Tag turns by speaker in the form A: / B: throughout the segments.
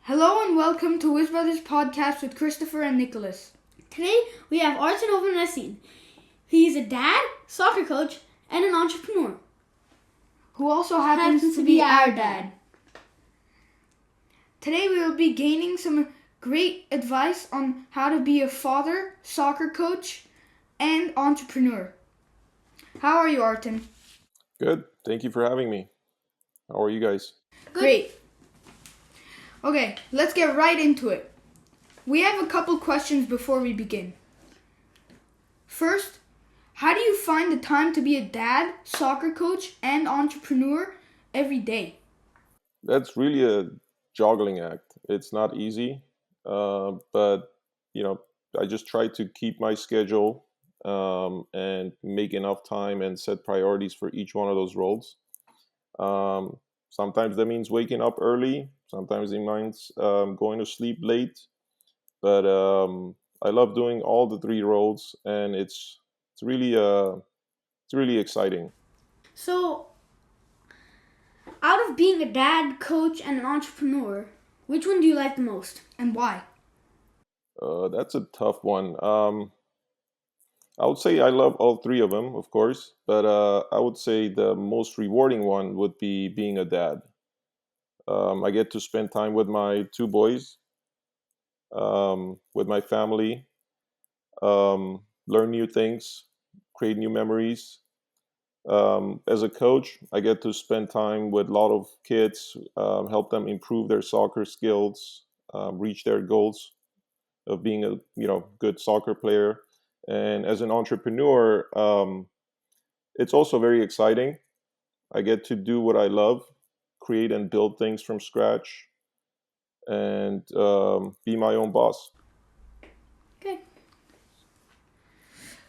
A: Hello and welcome to WizBrothers Podcast with Christopher and Nikolas.
B: Today we have Artin Hovhanesian. He's a dad, soccer coach, and an entrepreneur.
A: Who also happens to be our dad. Today we will be gaining some great advice on how to be a father, soccer coach, and entrepreneur. How are you, Artin?
C: Good. Thank you for having me. How are you guys?
A: Great. Okay, let's get right into it. We have a couple questions before we begin. First, how do you find the time to be a dad, soccer coach, and entrepreneur every day?
C: That's really a juggling act. It's not easy, but I just try to keep my schedule and make enough time and set priorities for each one of those roles. Sometimes that means waking up early. Sometimes it means going to sleep late. But I love doing all the three roles, and it's really exciting.
B: So, out of being a dad, coach, and an entrepreneur, which one do you like the most and why?
C: That's a tough one. I would say I love all three of them, of course, but I would say the most rewarding one would be being a dad. I get to spend time with my two boys, with my family, learn new things, create new memories. As a coach, I get to spend time with a lot of kids, help them improve their soccer skills, reach their goals of being a good soccer player. And as an entrepreneur, it's also very exciting. I get to do what I love, create and build things from scratch, and be my own boss.
B: Okay.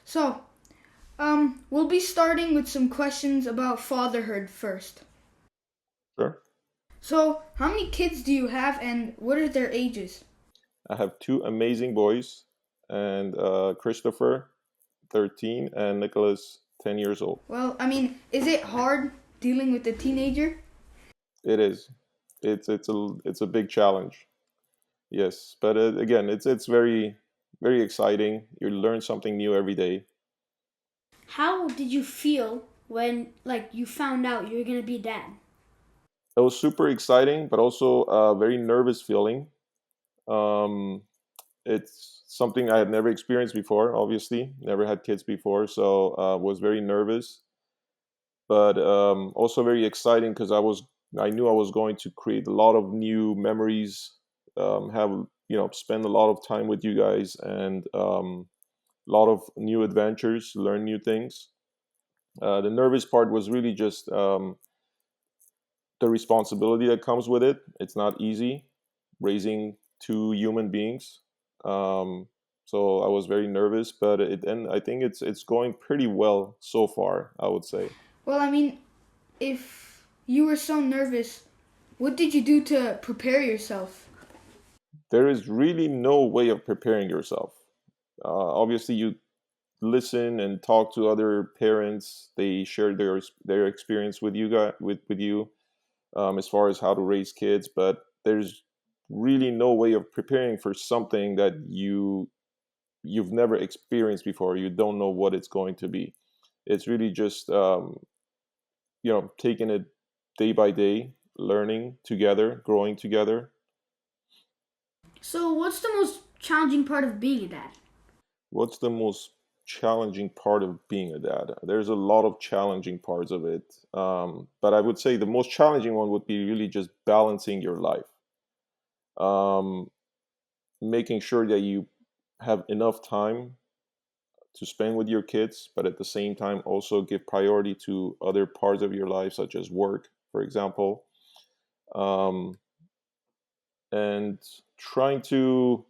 A: So, we'll be starting with some questions about fatherhood first.
C: Sure.
A: So, how many kids do you have and what are their ages?
C: I have two amazing boys, and Christopher, 13, and Nikolas, 10 years old.
A: Well, is it hard dealing with a teenager?
C: It is. It's a big challenge. Yes, but again, it's very very exciting. You learn something new every day.
B: How did you feel when you found out you were gonna be a dad?
C: It was super exciting, but also a very nervous feeling. Um, it's something I had never experienced before. Obviously, never had kids before, so was very nervous, but also very exciting because I knew I was going to create a lot of new memories, have spend a lot of time with you guys, and a lot of new adventures, learn new things. The nervous part was really just the responsibility that comes with it. It's not easy raising two human beings. So I was very nervous, but and I think it's going pretty well so far, I would say.
A: Well, if you were so nervous, what did you do to prepare yourself?
C: There is really no way of preparing yourself. Obviously, you listen and talk to other parents. They share their experience with you guys with you, as far as how to raise kids. But there's really no way of preparing for something that you've never experienced before. You don't know what it's going to be. It's really just taking it day by day, learning together, growing together.
B: So, what's the most challenging part of being a dad?
C: What's the most challenging part of being a dad? There's a lot of challenging parts of it, but I would say the most challenging one would be really just balancing your life, um, making sure that you have enough time to spend with your kids, but at the same time also give priority to other parts of your life, such as work, for example, um, and trying to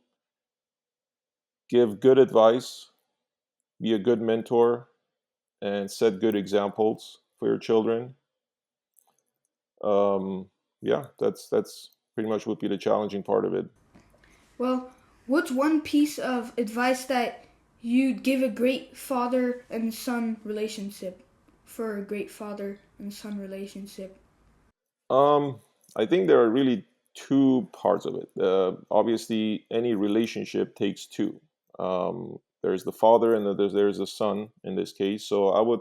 C: give good advice, be a good mentor, and set good examples for your children. Yeah, that's pretty much would be the challenging part of it.
A: Well, what's one piece of advice that you'd give a great father and son relationship for a great father and son relationship?
C: Um, I think there are really two parts of it. Obviously, any relationship takes two. There's the father, and there's the son in this case. So I would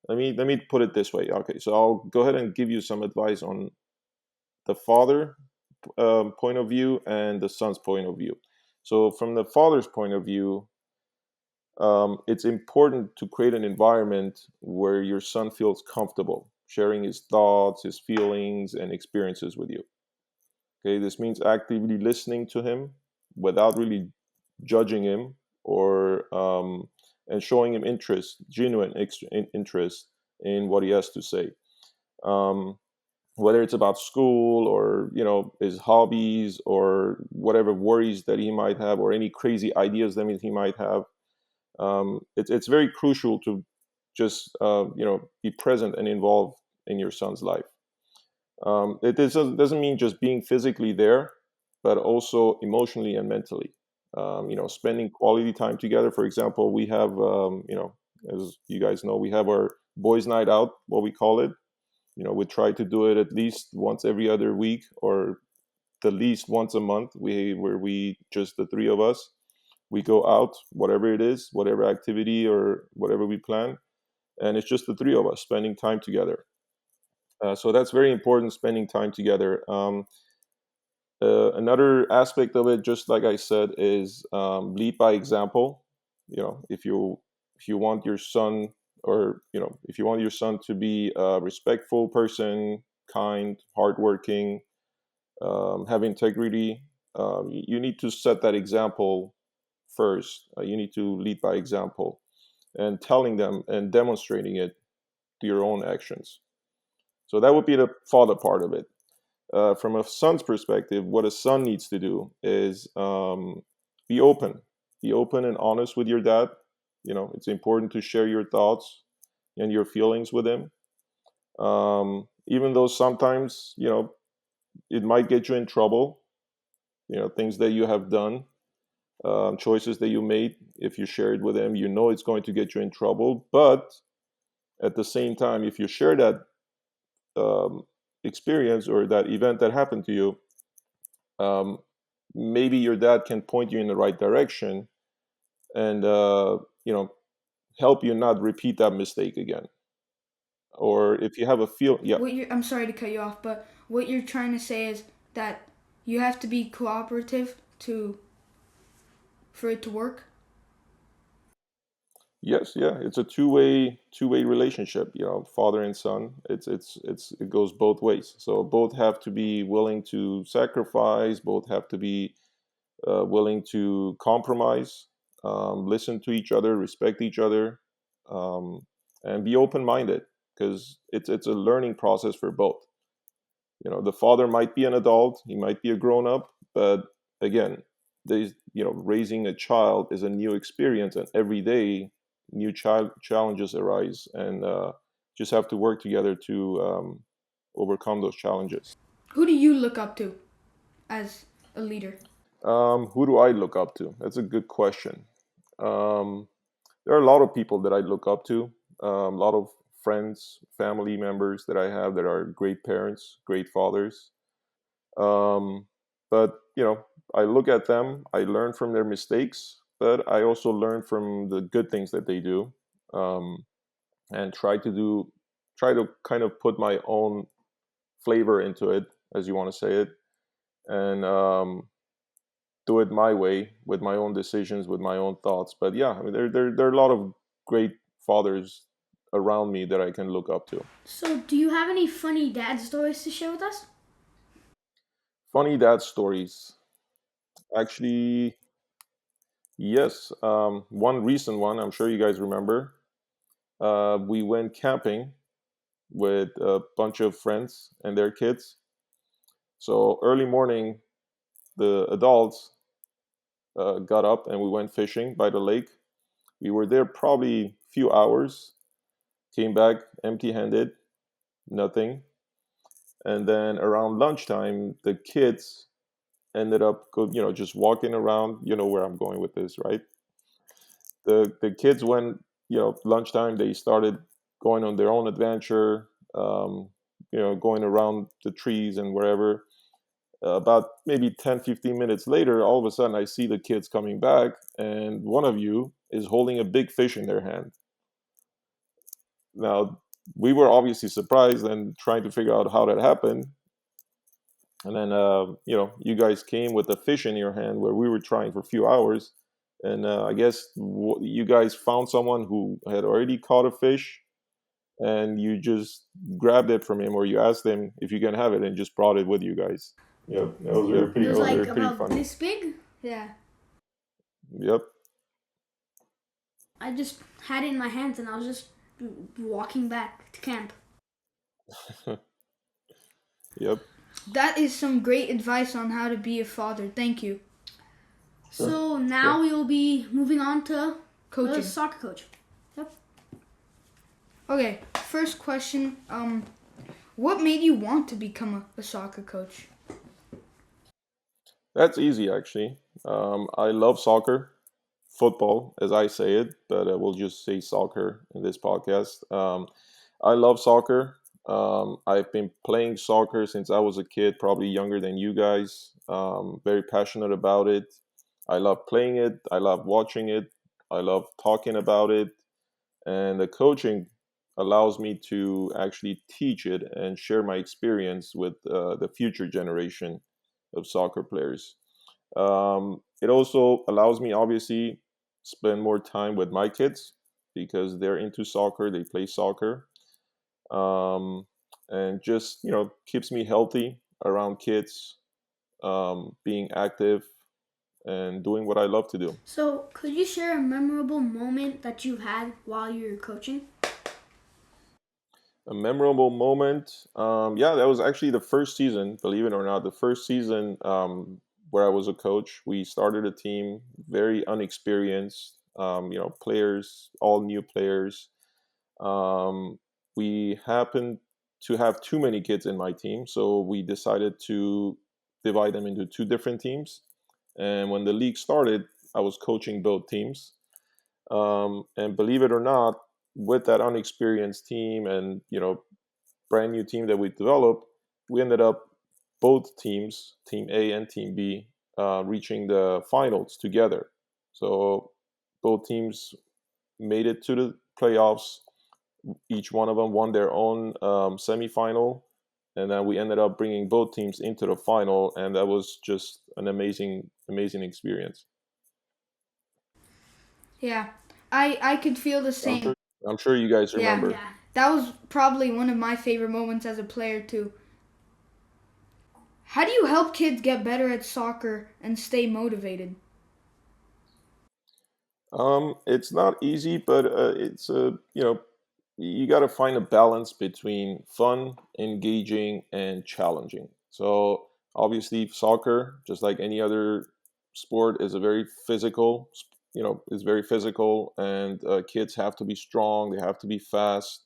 C: let me put it this way. Okay, so I'll go ahead and give you some advice on the father point of view and the son's point of view. So from the father's point of view, it's important to create an environment where your son feels comfortable sharing his thoughts, his feelings, and experiences with you. Okay, this means actively listening to him without really judging him or and showing him interest, genuine interest in what he has to say. Um, whether it's about school or his hobbies or whatever worries that he might have or any crazy ideas that he might have. It's very crucial to just be present and involved in your son's life. It doesn't mean just being physically there, but also emotionally and mentally. Spending quality time together. For example, we have as you guys know, we have our boys' night out, what we call it. We try to do it at least once every other week, or the least once a month. Where we just the three of us, we go out, whatever it is, whatever activity or whatever we plan, and it's just the three of us spending time together. So that's very important, spending time together. Another aspect of it, just like I said, is lead by example. If you want your son, or if you want your son to be a respectful person, kind, hardworking, have integrity, you need to set that example first. You need to lead by example and telling them and demonstrating it to your own actions. So that would be the father part of it. From a son's perspective, what a son needs to do is be open. Be open and honest with your dad. It's important to share your thoughts and your feelings with him. Even though sometimes, it might get you in trouble, things that you have done, choices that you made, if you share it with him, it's going to get you in trouble. But at the same time, if you share that experience or that event that happened to you, um, maybe your dad can point you in the right direction and help you not repeat that mistake again. Or if you have a feel, yeah.
A: I'm sorry to cut you off, but what you're trying to say is that you have to be cooperative for it to work.
C: Yes, yeah, it's a two-way relationship, father and son. It goes both ways. So both have to be willing to sacrifice, both have to be willing to compromise, listen to each other, respect each other, um, and be open-minded, because it's a learning process for both. The father might be an adult, he might be a grown-up, but again, raising a child is a new experience, and every day new challenges arise, and just have to work together to overcome those challenges.
A: Who do you look up to as a leader?
C: Who do I look up to? That's a good question. Um, there are a lot of people that I look up to, a lot of friends, family members that I have that are great parents, great fathers. Um, but I look at them, I learn from their mistakes, but I also learn from the good things that they do, um, and try to kind of put my own flavor into it, as you want to say it, and do it my way with my own decisions, with my own thoughts. But yeah, I mean, there are a lot of great fathers around me that I can look up to.
B: So, do you have any funny dad stories to share with us?
C: Funny dad stories. Actually, yes. One recent one, I'm sure you guys remember. We went camping with a bunch of friends and their kids. So early morning, the adults got up and we went fishing by the lake. We were there probably a few hours, came back empty-handed, nothing. And then around lunchtime, the kids ended up just walking around. You know where I'm going with this, right? The kids went, lunchtime, they started going on their own adventure, going around the trees and wherever. About maybe 10, 15 minutes later, all of a sudden I see the kids coming back, and one of you is holding a big fish in their hand. Now, we were obviously surprised and trying to figure out how that happened. And then, you guys came with a fish in your hand where we were trying for a few hours. And I guess you guys found someone who had already caught a fish, and you just grabbed it from him, or you asked him if you can have it, and just brought it with you guys. Yep, that was very
B: It was like
C: pretty
B: about
C: funny.
B: this big.
A: Yeah.
C: Yep.
B: I just had it in my hands and I was just walking back to camp.
C: Yep.
A: That is some great advice on how to be a father. Thank you.
C: Sure.
B: So now we will be moving on to the
A: Coaching.
B: soccer coach.
A: Okay, first question. What made you want to become a soccer coach?
C: That's easy, actually. I love soccer, football, as I say it, but we'll just say soccer in this podcast. I love soccer. I've been playing soccer since I was a kid, probably younger than you guys. Very passionate about it. I love playing it. I love watching it. I love talking about it. And the coaching allows me to actually teach it and share my experience with the future generation of soccer players. It also allows me, obviously, spend more time with my kids because they're into soccer. They play soccer, and just keeps me healthy around kids, being active and doing what I love to do.
B: So could you share a memorable moment that you had while you were coaching?
C: A memorable moment. Yeah, that was actually the first season, believe it or not, the first season where I was a coach. We started a team, very unexperienced, players, all new players. Um, we happened to have too many kids in my team, so we decided to divide them into two different teams. And when the league started, I was coaching both teams. And believe it or not, with that unexperienced team and brand new team that we developed, we ended up both teams, Team A and Team B, reaching the finals together. So both teams made it to the playoffs. Each one of them won their own semifinal, and then we ended up bringing both teams into the final, and that was just an amazing, amazing experience.
A: Yeah, I could feel the same.
C: I'm sure you guys
A: Yeah.
C: remember.
B: Yeah.
A: That was probably one of my favorite moments as a player too. How do you help kids get better at soccer and stay motivated?
C: It's not easy, but it's you got to find a balance between fun, engaging, and challenging. So obviously, soccer, just like any other sport, is a very physical. Is very physical, and kids have to be strong. They have to be fast.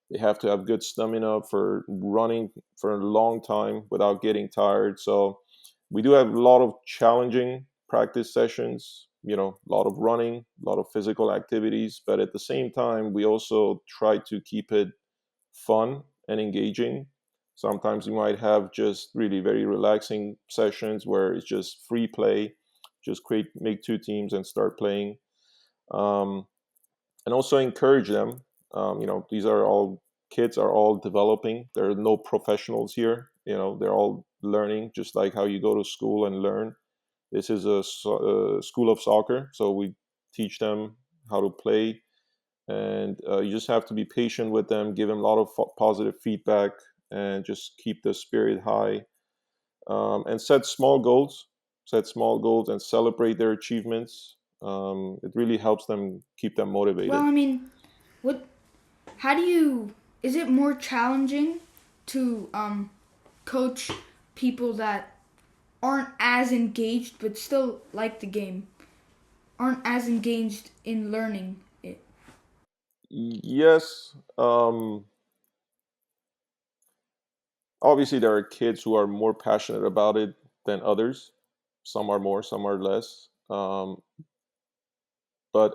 C: They have to have good stamina for running for a long time without getting tired. So we do have a lot of challenging practice sessions, a lot of running, a lot of physical activities. But at the same time, we also try to keep it fun and engaging. Sometimes you might have just really very relaxing sessions where it's just free play, just make two teams and start playing. Um, and also encourage them. These are all kids are all developing. There are no professionals here. They're all learning, just like how you go to school and learn. This is a school of soccer, so we teach them how to play, and you just have to be patient with them, give them a lot of positive feedback, and just keep the spirit high, and set small goals, and celebrate their achievements. It really helps them keep them
A: Well,
C: motivated.
A: I mean, what? How do you? Is it more challenging to coach people that aren't as engaged but still like the game, aren't as engaged in learning it?
C: Yes, obviously there are kids who are more passionate about it than others. Some are more, some are less. But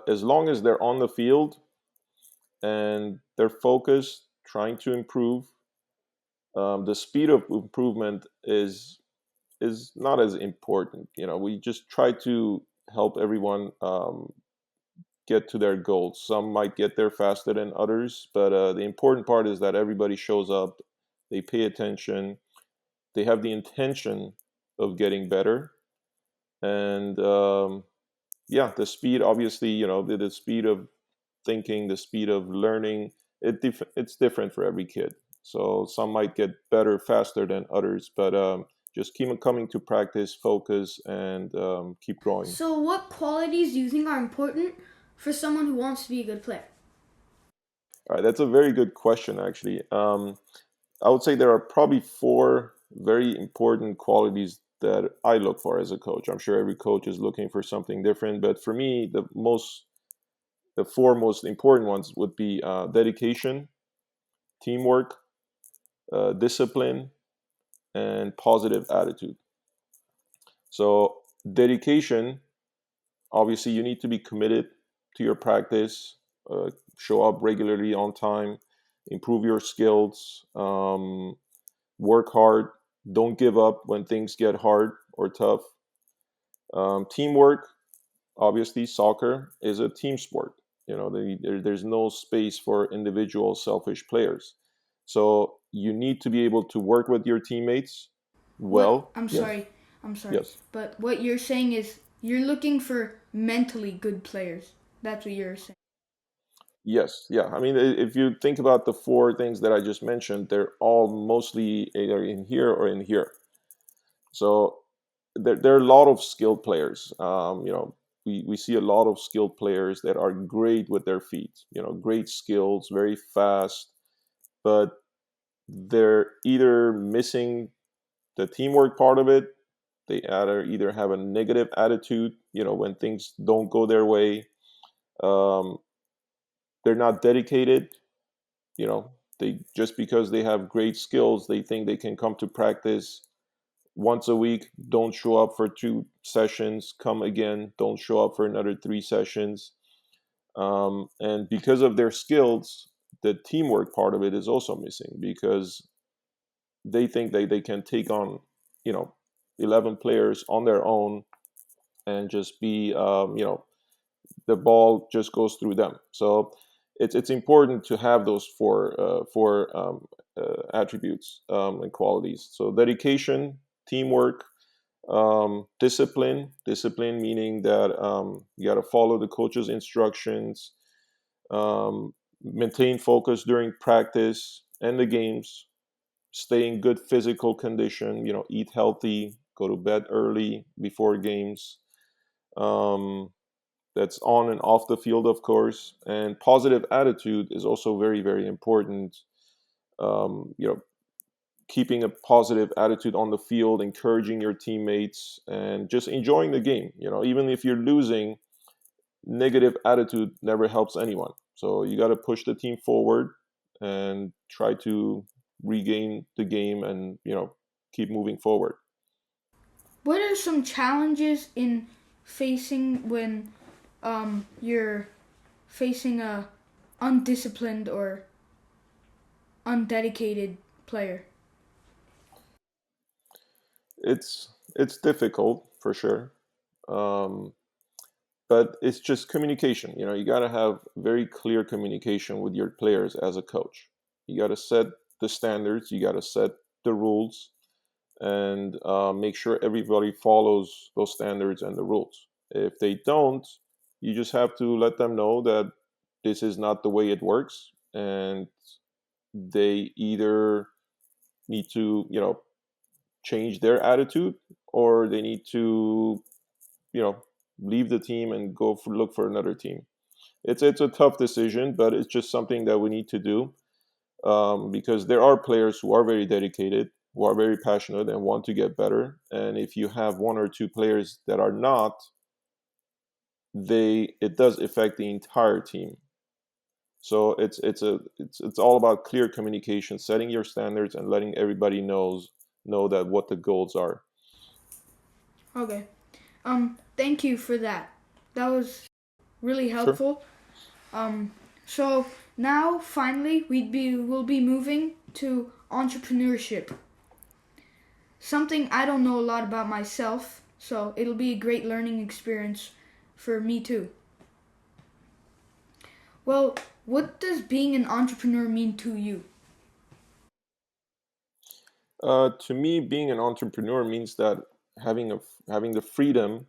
C: as long as they're on the field and they're focused, trying to improve, the speed of improvement is is not as important. We just try to help everyone get to their goals. Some might get there faster than others, but the important part is that everybody shows up, they pay attention, they have the intention of getting better, and yeah, the speed, obviously, the speed of thinking, the speed of learning, it's different for every kid. So some might get better faster than others, but just keep coming to practice, focus, and keep growing.
B: So, what qualities do you think are important for someone who wants to be a good player?
C: All right, that's a very good question, actually. I would say there are probably four very important qualities that I look for as a coach. I'm sure every coach is looking for something different, but for me, the four most important ones would be dedication, teamwork, discipline, and positive attitude. So, dedication, obviously, you need to be committed to your practice, uh, show up regularly on time, improve your skills, work hard, don't give up when things get hard or tough. Teamwork, obviously, soccer is a team sport. There's no space for individual selfish players. So you need to be able to work with your teammates
A: What
C: well.
A: I'm
C: Yes,
A: sorry, I'm sorry,
C: yes,
A: but what you're saying is you're looking for mentally good players. That's what you're saying.
C: yes, yeah. I mean, if you think about the four things that I just mentioned, they're all mostly either in here or in here. So there are a lot of skilled players. We see a lot of skilled players that are great with their feet. Great skills, very fast, but they're either missing the teamwork part of it. They either have a negative attitude. When things don't go their way, um, they're not dedicated. They just because they have great skills, they think they can come to practice once a week, don't show up for 2 sessions, come again, don't show up for another 3 sessions. And because of their skills, the teamwork part of it is also missing because they think they can take on, you know, 11 players on their own and just be, the ball just goes through them. So it's important to have those four attributes and qualities. So dedication, teamwork, discipline meaning that you got to follow the coach's instructions, maintain focus during practice and the games, stay in good physical condition, eat healthy, go to bed early before games. um, that's on and off the field, of course. And positive attitude is also very, very important. um, you know Keeping a positive attitude on the field, encouraging your teammates, and just enjoying the game. Even if you're losing, negative attitude never helps anyone. So you got to push the team forward and try to regain the game and, keep moving forward.
A: What are some challenges in facing when you're facing a undisciplined or undedicated player?
C: It's difficult for sure. Um, but it's just communication. You got to have very clear communication with your players as a coach. You got to set the standards, you got to set the rules, and make sure everybody follows those standards and the rules. If they don't, you just have to let them know that this is not the way it works, and they either need to, change their attitude, or they need to, you know, leave the team and look for another team. It's a tough decision, but it's just something that we need to do, because there are players who are very dedicated, who are very passionate and want to get better. And if you have one or two players that are not, it does affect the entire team. So it's all about clear communication, setting your standards, and letting everybody know that what the goals are.
A: Okay. Thank you for that. That was really
C: Sure.
A: helpful. Um, so now finally we'll be moving to entrepreneurship. something I don't know a lot about myself, so it'll be a great learning experience for me too. Well, what does being an entrepreneur mean to you?
C: To me, being an entrepreneur means that having the freedom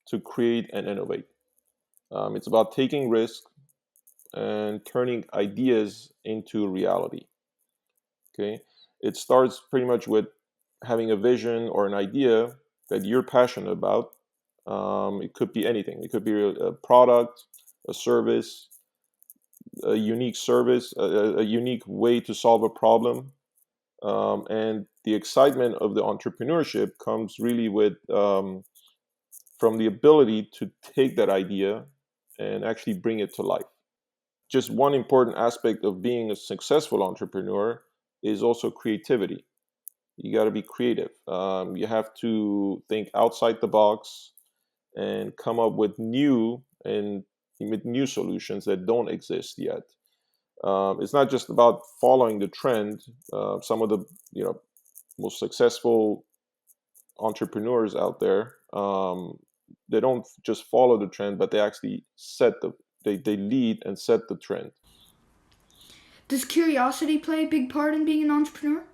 C: to create and innovate. It's about taking risks and turning ideas into reality. Okay, it starts pretty much with having a vision or an idea that you're passionate about. It could be anything. It could be a product, a service, a unique service, a unique way to solve a problem. And the excitement of the entrepreneurship comes really with from the ability to take that idea and actually bring it to life. Just one important aspect of being a successful entrepreneur is also creativity. You got to be creative. You have to think outside the box and come up with new solutions that don't exist yet. It's not just about following the trend. Some of the most successful entrepreneurs out there, they don't just follow the trend, but they actually they lead and set the trend.
A: Does curiosity play a big part in being an entrepreneur?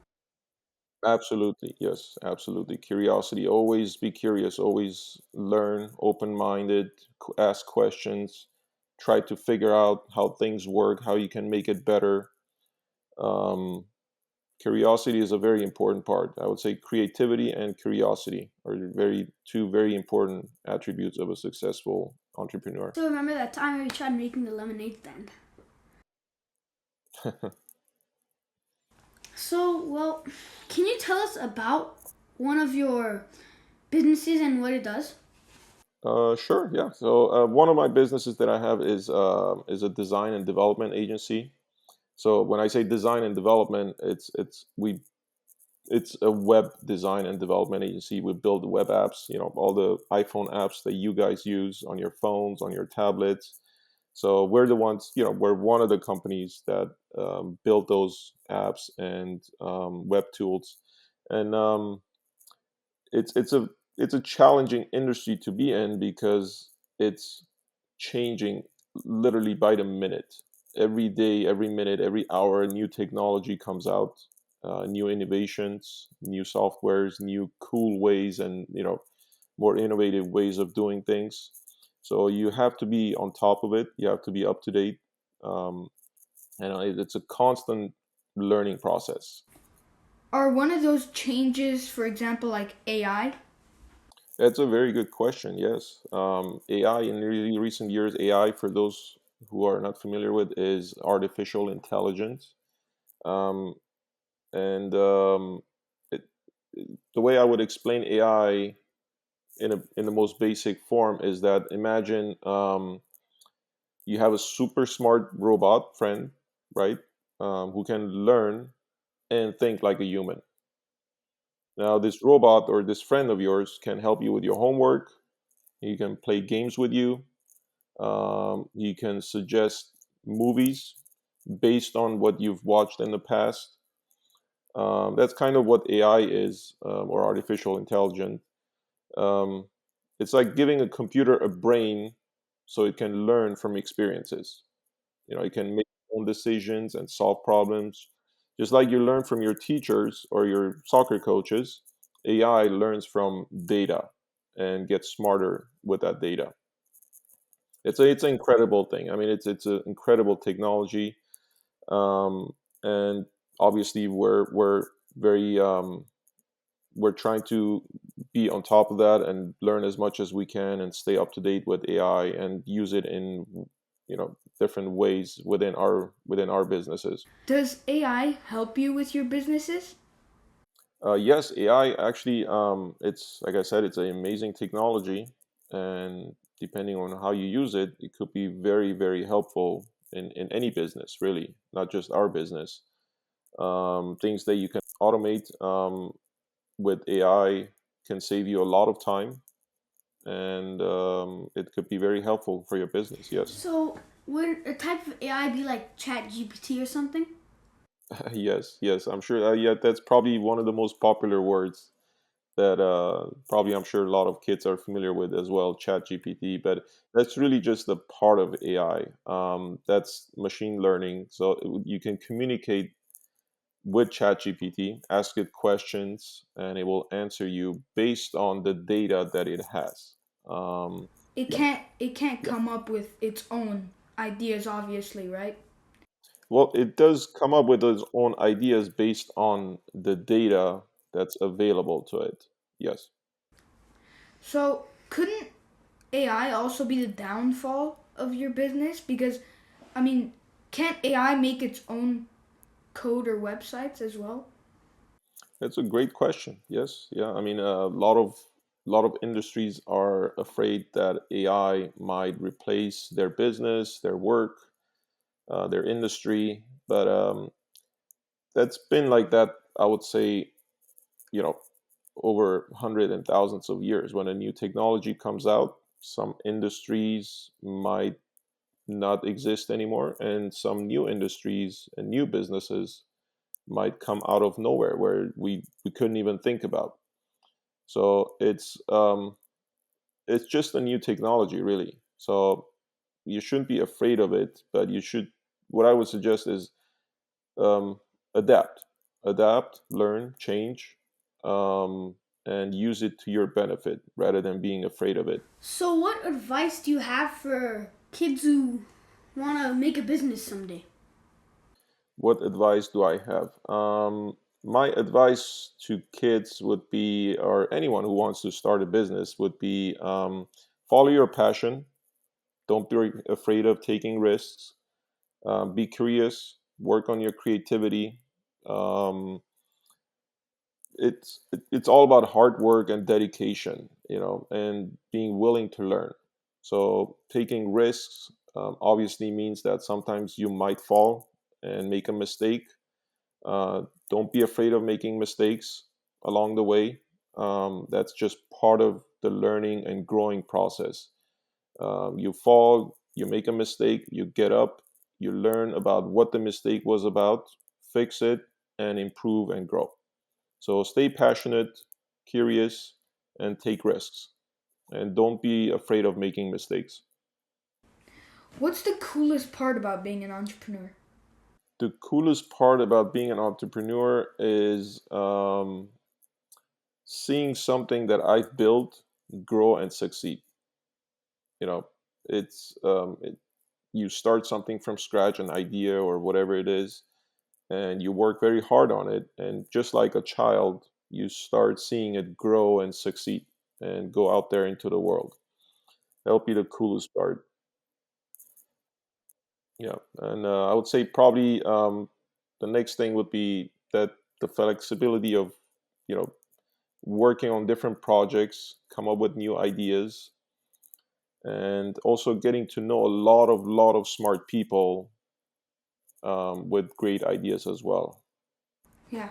C: Absolutely, yes, absolutely. Curiosity, always be curious, always learn, open-minded, ask questions, try to figure out how things work, how you can make it better. Um, Curiosity is a very important part. I would say creativity and curiosity are two very important attributes of a successful entrepreneur.
B: So remember that time we tried making the lemonade stand? So, well, can you tell us about one of your businesses and what it does?
C: Sure, yeah. So one of my businesses that I have is a design and development agency. So when I say design and development, it's a web design and development agency. We build web apps, all the iPhone apps that you guys use on your phones, on your tablets. So we're the ones, we're one of the companies that build those apps and web tools. And it's a challenging industry to be in because it's changing literally by the minute. Every day, every minute, every hour, new technology comes out, new innovations, new softwares, new cool ways, and more innovative ways of doing things. So you have to be on top of it. You have to be up to date, um, and it's a constant learning process.
A: Are one of those changes, for example, like AI?
C: That's a very good question. Yes, AI in really recent years, AI for those who are not familiar with is artificial intelligence, um, and it, the way I would explain AI in the most basic form is that imagine you have a super smart robot friend, right, who can learn and think like a human. Now, this robot or this friend of yours can help you with your homework. He can play games with you. He can suggest movies based on what you've watched in the past. That's kind of what AI is, or artificial intelligence. Um, it's like giving a computer a brain so it can learn from experiences. It can make its own decisions and solve problems. Just like you learn from your teachers or your soccer coaches, AI learns from data and gets smarter with that data. It's an incredible thing. I mean, it's an incredible technology, um, and obviously very we're trying to be on top of that and learn as much as we can and stay up to date with AI and use it in different ways within our businesses.
A: Does AI help you with your businesses?
C: Yes, AI actually, it's like I said, it's an amazing technology, and depending on how you use it, it could be very, very helpful in any business, really, not just our business. Things that you can automate with AI can save you a lot of time, and it could be very helpful for your business. Yes,
B: So, would a type of AI be like Chat GPT or something?
C: yes, yes. I'm sure. Yeah, that's probably one of the most popular words. that probably I'm sure a lot of kids are familiar with as well, ChatGPT. But that's really just a part of AI. That's machine learning. So you can communicate with ChatGPT, ask it questions, and it will answer you based on the data that it has. Um,
A: It can't
C: yeah.
A: come up with its own ideas, obviously, right?
C: Well, it does come up with its own ideas based on the data that's available to it. Yes.
A: So couldn't AI also be the downfall of your business? Because I mean, can't AI make its own code or websites as well?
C: That's a great question. Yes, yeah. I mean, a lot of industries are afraid that AI might replace their business, their work, their industry. But that's been like that. I would say, you know, over hundreds and thousands of years. When a new technology comes out, some industries might not exist anymore, and some new industries and new businesses might come out of nowhere where we couldn't even think about. So it's just a new technology, really. So you shouldn't be afraid of it, but you should. What I would suggest is um, adapt, adapt, learn, change, and use it to your benefit rather than being afraid of it.
B: So, what advice do you have for kids who want to make a business someday?
C: What advice do I have? My advice to kids would be, or anyone who wants to start a business, would be follow your passion. Don't be afraid of taking risks. Be curious. Work on your creativity. Um, it's all about hard work and dedication, and being willing to learn. So taking risks obviously means that sometimes you might fall and make a mistake. Don't be afraid of making mistakes along the way. That's just part of the learning and growing process. You fall, you make a mistake, you get up, you learn about what the mistake was about, fix it, and improve and grow. So stay passionate, curious, and take risks. And don't be afraid of making mistakes.
A: What's the coolest part about being an entrepreneur?
C: The coolest part about being an entrepreneur is seeing something that I've built grow and succeed. You know, you start something from scratch, an idea or whatever it is, and you work very hard on it. And just like a child, you start seeing it grow and succeed and go out there into the world. That'll be the coolest part. Yeah, and I would say probably the next thing would be that the flexibility of you know working on different projects, come up with new ideas, and also getting to know a lot of smart people with great ideas as well.
A: Yeah.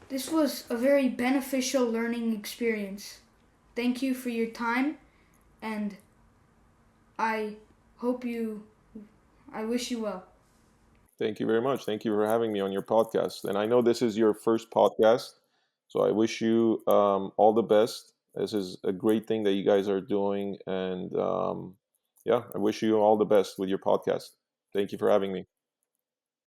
A: This was a very beneficial learning experience. Thank you for your time, and I hope you, I wish you well.
C: Thank you very much. Thank you for having me on your podcast. And I know this is your first podcast, so I wish you all the best. This is a great thing that you guys are doing, and yeah, I wish you all the best with your podcast. Thank you for having me.